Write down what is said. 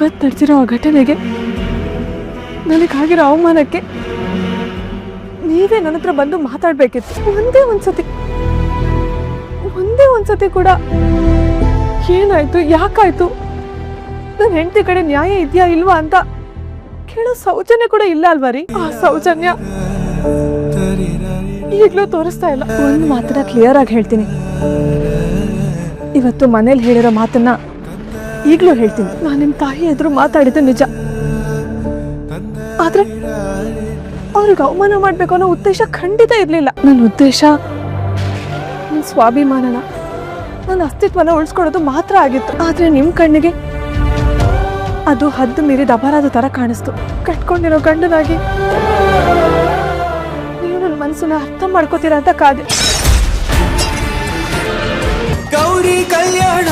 ಇವತ್ತು ನಡೆದಿರೋ ಆ ಘಟನೆಗೆ, ನನಗಾಗಿರೋ ಅವಮಾನಕ್ಕೆ ನೀವೇ ನನ್ನ ಹತ್ರ ಬಂದು ಮಾತಾಡ್ಬೇಕಿತ್ತು. ಒಂದೇ ಒಂದ್ಸತಿ ಕೂಡ ಏನಾಯ್ತು, ಯಾಕಾಯ್ತು, ನನ್ನ ಹೆಂಡತಿ ಕಡೆ ನ್ಯಾಯ ಇದೆಯಾ ಇಲ್ವಾ ಅಂತ ಕೇಳೋ ಸೌಜನ್ಯ ಕೂಡ ಇಲ್ಲ ಅಲ್ವಾ ರೀ? ಆ ಸೌಜನ್ಯ ಈಗ್ಲೂ ತೋರಿಸ್ತಾ ಇಲ್ಲ. ಒಂದು ಮಾತನ್ನ ಕ್ಲಿಯರ್ ಆಗಿ ಹೇಳ್ತೀನಿ, ಇವತ್ತು ಮನೇಲಿ ಹೇಳಿರೋ ಮಾತನ್ನ ಈಗ್ಲೂ ಹೇಳ್ತೀನಿ. ನಾನು ನಿಮ್ ತಾಯಿ ಎದುರು ಮಾತಾಡಿದ್ದು ನಿಜ, ಆದ್ರೆ ಅವ್ರಿಗೆ ಅವಮಾನ ಮಾಡ್ಬೇಕು ಅನ್ನೋ ಉದ್ದೇಶ ಖಂಡಿತ ಇರ್ಲಿಲ್ಲ. ನನ್ನ ಉದ್ದೇಶ ನನ್ನ ಸ್ವಾಭಿಮಾನನ, ನನ್ನ ಅಸ್ತಿತ್ವನ ಉಳಿಸ್ಕೊಡೋದು ಮಾತ್ರ ಆಗಿತ್ತು. ಆದ್ರೆ ನಿಮ್ ಕಣ್ಣಿಗೆ ಅದು ಹದ್ದು ಮೀರಿದ ಅಪರಾಧ ತರ ಕಾಣಿಸ್ತು. ಕಟ್ಕೊಂಡಿರೋ ಗಂಡನಾಗಿ ನೀವು ನನ್ನ ಮನಸ್ಸನ್ನ ಅರ್ಥ ಮಾಡ್ಕೋತೀರಾ ಅಂತ ಕಾದೆ. ಗೌರಿ ಕಲ್ಯಾಣ